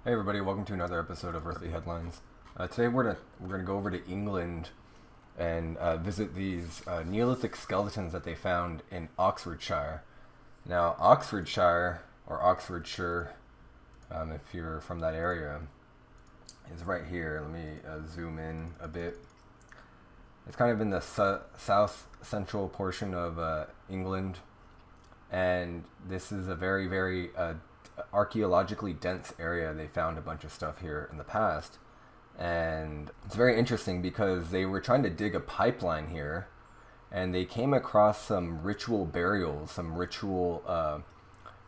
Hey everybody, welcome to another episode of Earthly Headlines. Today we're gonna go over to England and visit these Neolithic skeletons that they found in Oxfordshire. Now, Oxfordshire or Oxfordshire, if you're from that area, is right here. Let me zoom in a bit. It's kind of in the south central portion of England, and this is a very archaeologically dense area. They found a bunch of stuff here in the past, and it's very interesting because they were trying to dig a pipeline here, and they came across some ritual burials,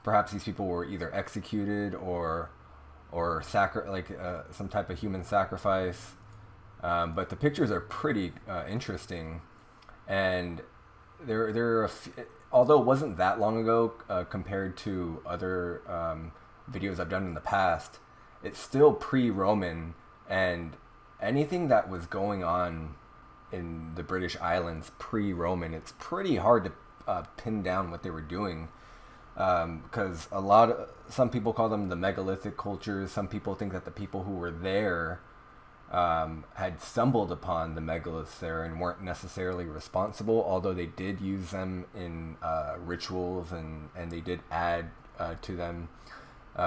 perhaps these people were either executed or some type of human sacrifice. But the pictures are pretty interesting, and although it wasn't that long ago compared to other videos I've done in the past, it's still pre-Roman, and anything that was going on in the British Islands pre-Roman, it's pretty hard to pin down what they were doing, because some people call them the megalithic cultures. Some people think that the people who were there had stumbled upon the megaliths there and weren't necessarily responsible, although they did use them in rituals and they did add to them.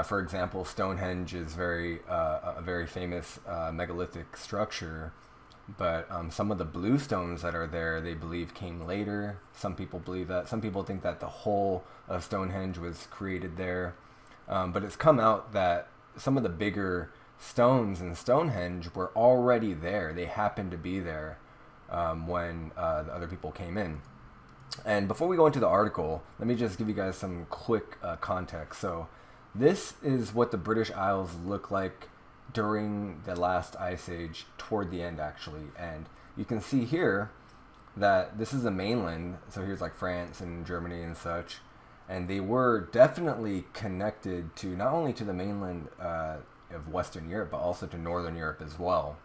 For example, Stonehenge is a very famous megalithic structure, but some of the blue stones that are there, they believe came later. Some people believe that. Some people think that the whole of Stonehenge was created there. But it's come out that some of the bigger stones in Stonehenge were already there. They happened to be there when the other people came in. And before we go into the article, let me just give you guys some quick context. So this is what the British Isles look like during the last ice age, toward the end actually. And you can see here that this is the mainland. So here's like France and Germany and such. And they were definitely connected to not only to the mainland of Western Europe, but also to Northern Europe as well.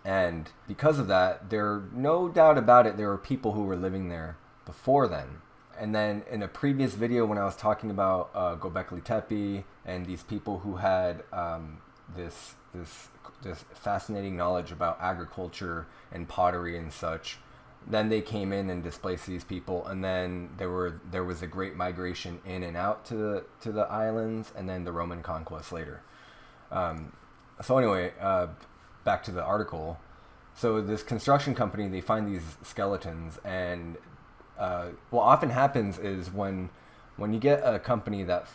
And because of that, no doubt about it, there were people who were living there before then. And then in a previous video when I was talking about Göbekli Tepe and these people who had this fascinating knowledge about agriculture and pottery and such, then they came in and displaced these people, and then there was a great migration in and out to the islands, and then the Roman conquest later. So anyway, back to the article. So this construction company, they find these skeletons, and what often happens is when you get a company that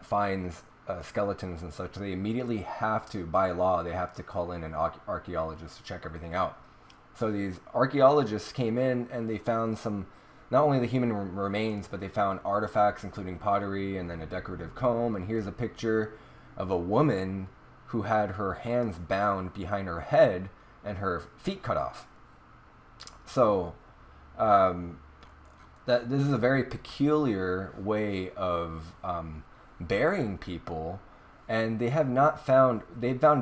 finds skeletons and such, they immediately have to, by law, they have to call in an archaeologist to check everything out. So these archaeologists came in and they found not only the human remains, but they found artifacts including pottery and then a decorative comb. And here's a picture of a woman who had her hands bound behind her head and her feet cut off. So this is a very peculiar way of burying people, and they've found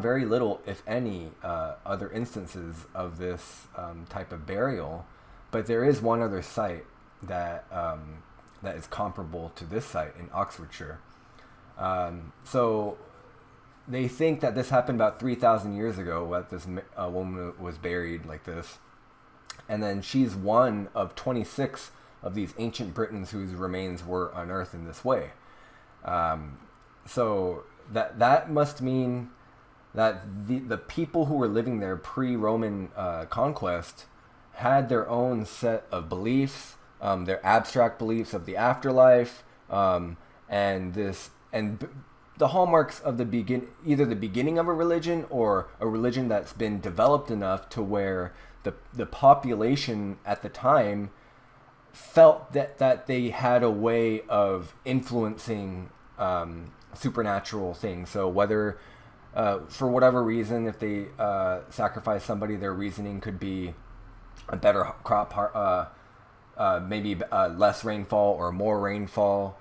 very little, if any, other instances of this type of burial. But there is one other site that is comparable to this site in Oxfordshire. So they think that this happened about 3,000 years ago, that this woman was buried like this. And then she's one of 26 of these ancient Britons whose remains were unearthed in this way. So that must mean that the people who were living there pre-Roman conquest had their own set of beliefs, their abstract beliefs of the afterlife, and the hallmarks of either the beginning of a religion or a religion that's been developed enough to where the population at the time felt that they had a way of influencing supernatural things. So whether for whatever reason, if they sacrifice somebody, their reasoning could be a better crop, maybe less rainfall or more rainfall,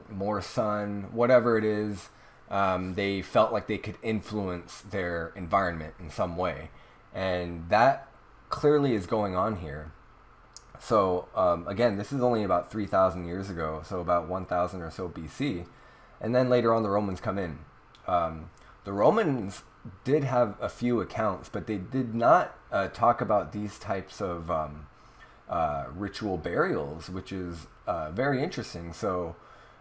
more sun, whatever it is. They felt like they could influence their environment in some way, and that clearly is going on here. So again, this is only about 3,000 years ago, so about 1,000 or so BC. And then later on, the Romans come in. The Romans did have a few accounts, but they did not talk about these types of ritual burials, which is very interesting. So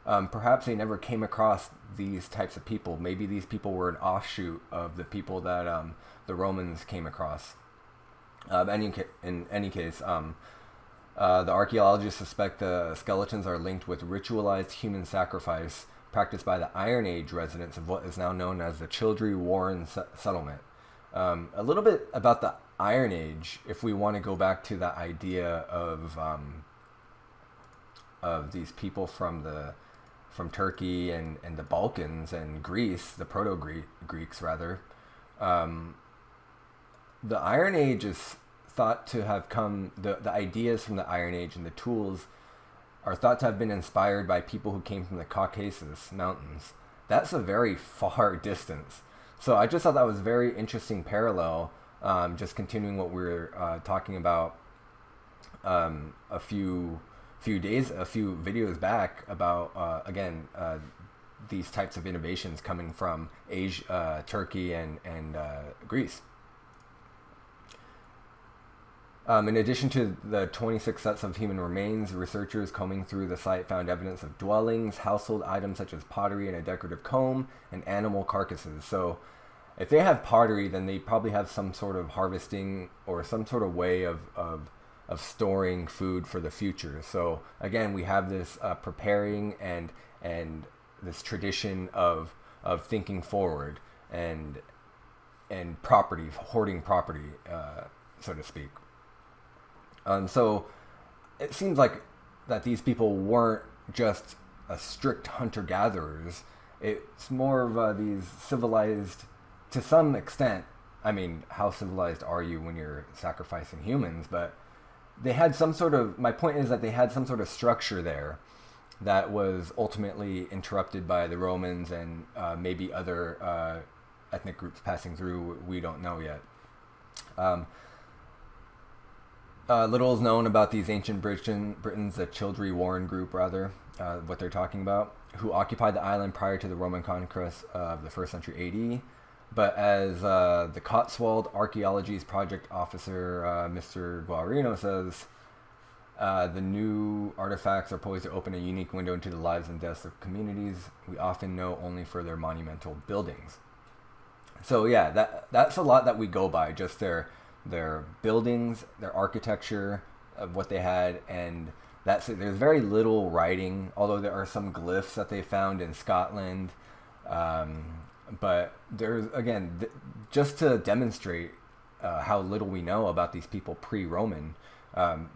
perhaps they never came across these types of people. Maybe these people were an offshoot of the people that the Romans came across. In any case, the archaeologists suspect the skeletons are linked with ritualized human sacrifice practiced by the Iron Age residents of what is now known as the Childrey Warren settlement. A little bit about the Iron Age, if we want to go back to the idea of these people from Turkey and the Balkans and Greece, the Proto-Greeks rather. The Iron Age is thought to have come, the ideas from the Iron Age and the tools are thought to have been inspired by people who came from the Caucasus Mountains. That's a very far distance. So I just thought that was a very interesting parallel, just continuing what we were talking about a few videos back about, again, these types of innovations coming from Asia, Turkey, and Greece. In addition to the 26 sets of human remains, researchers combing through the site found evidence of dwellings, household items such as pottery and a decorative comb, and animal carcasses. So if they have pottery, then they probably have some sort of harvesting or some sort of way of storing food for the future. So again, we have this preparing and this tradition of thinking forward and property, hoarding property, so to speak. So it seems like that these people weren't just strict hunter-gatherers. It's more of these civilized, to some extent. I mean, how civilized are you when you're sacrificing humans? But they had some sort of, my point is that they had some sort of structure there that was ultimately interrupted by the Romans and maybe other ethnic groups passing through. We don't know yet. Little is known about these ancient Britons, the Childrey Warren group, rather, what they're talking about, who occupied the island prior to the Roman conquest of the 1st century AD. But as the Cotswold Archaeology's project officer, Mr. Guarino, says, the new artifacts are poised to open a unique window into the lives and deaths of communities we often know only for their monumental buildings. So yeah, that's a lot that we go by, just their buildings, their architecture of what they had, and that's it. There's very little writing, although there are some glyphs that they found in Scotland. But there's, again, just to demonstrate how little we know about these people pre-Roman,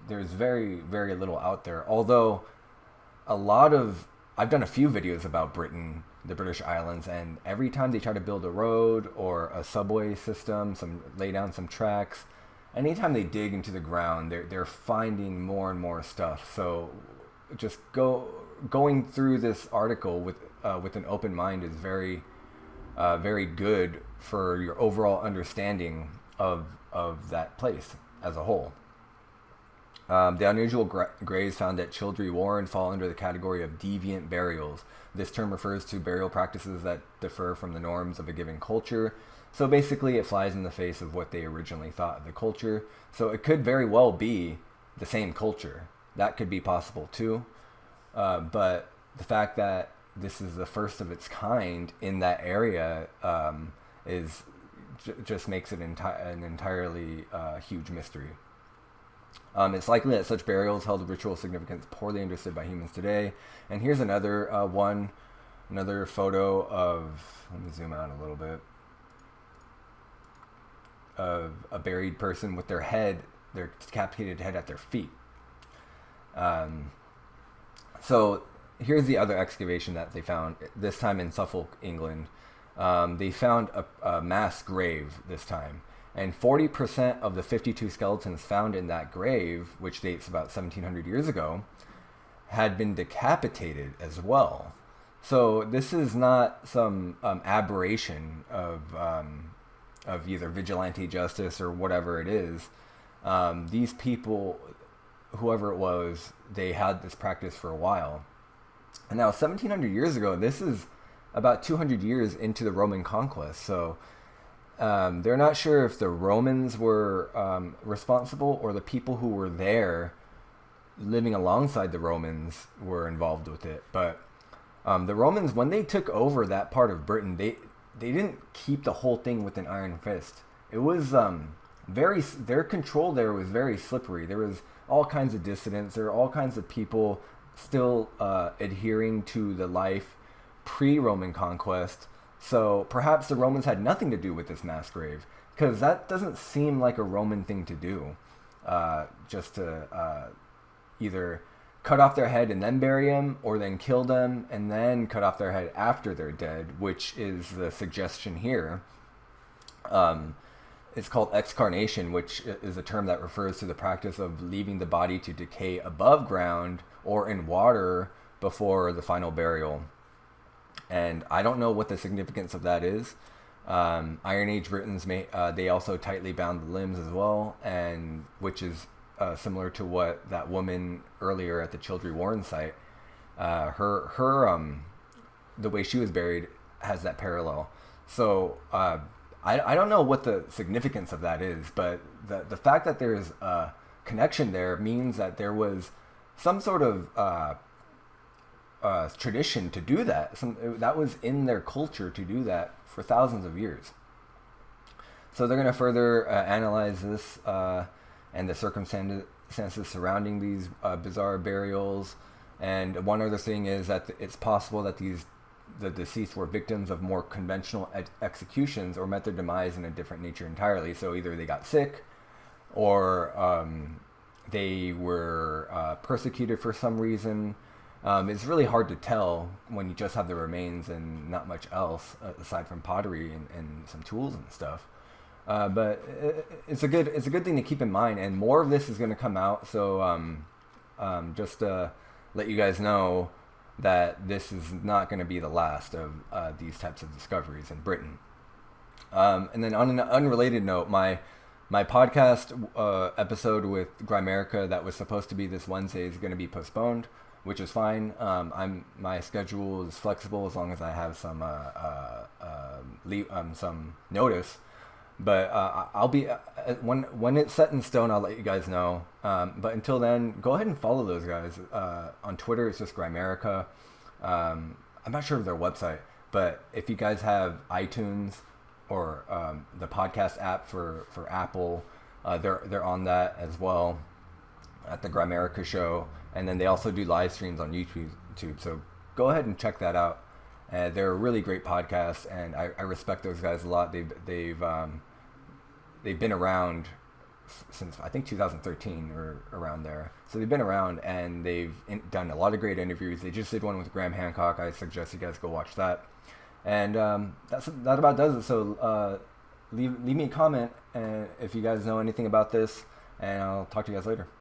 there's very, very little out there. Although I've done a few videos about Britain, the British Islands, and every time they try to build a road or a subway system, lay down some tracks, anytime they dig into the ground, they're finding more and more stuff. So just going through this article with an open mind is very, very good for your overall understanding of that place as a whole. The unusual graves found at Childrey Warren fall under the category of deviant burials. This term refers to burial practices that differ from the norms of a given culture. So basically it flies in the face of what they originally thought of the culture. So it could very well be the same culture. That could be possible too. But the fact that this is the first of its kind in that area just makes it an entirely huge mystery. It's likely that such burials held ritual significance poorly understood by humans today. And here's another photo of, let me zoom out a little bit, of a buried person with their decapitated head at their feet. So here's the other excavation that they found, this time in Suffolk, England. They found a mass grave this time. And 40% of the 52 skeletons found in that grave, which dates about 1700 years ago, had been decapitated as well. So this is not some aberration of either vigilante justice or whatever it is. These people, whoever it was, they had this practice for a while. And now 1700 years ago, this is about 200 years into the Roman conquest. So they're not sure if the Romans were responsible or the people who were there living alongside the Romans were involved with it. But the Romans, when they took over that part of Britain, they didn't keep the whole thing with an iron fist. It was their control there was very slippery. There was all kinds of dissidents. There were all kinds of people still adhering to the life pre-Roman conquest. So perhaps the Romans had nothing to do with this mass grave, because that doesn't seem like a Roman thing to do. Just to either cut off their head and then bury them, or then kill them and then cut off their head after they're dead, which is the suggestion here. It's called excarnation, which is a term that refers to the practice of leaving the body to decay above ground or in water before the final burial. And I don't know what the significance of that is. Iron Age Britons they also tightly bound the limbs as well, and which is similar to what that woman earlier at the Childry Warren site, the way she was buried has that parallel. So I don't know what the significance of that is, but the fact that there's a connection there means that there was some sort of tradition to do that. That was in their culture to do that for thousands of years. So they're going to further analyze this and the circumstances surrounding these bizarre burials. And one other thing is that it's possible that the deceased were victims of more conventional executions or met their demise in a different nature entirely. So either they got sick, or they were persecuted for some reason. It's really hard to tell when you just have the remains and not much else aside from pottery and some tools and stuff. But it's a good thing to keep in mind, and more of this is going to come out. So just to let you guys know that this is not going to be the last of these types of discoveries in Britain. And then on an unrelated note, my podcast episode with Grimerica that was supposed to be this Wednesday is going to be postponed, which is fine. My schedule is flexible as long as I have some notice. But I'll be when it's set in stone, I'll let you guys know. But until then, go ahead and follow those guys on Twitter. It's just Grimerica. I'm not sure of their website, but if you guys have iTunes or the podcast app for Apple, they're on that as well at the Grimerica Show. And then they also do live streams on YouTube. So go ahead and check that out. They're a really great podcast, and I respect those guys a lot. They've been around since I think 2013 or around there. So they've been around, and they've done a lot of great interviews. They just did one with Graham Hancock. I suggest you guys go watch that. And that about does it. So leave me a comment if you guys know anything about this, and I'll talk to you guys later.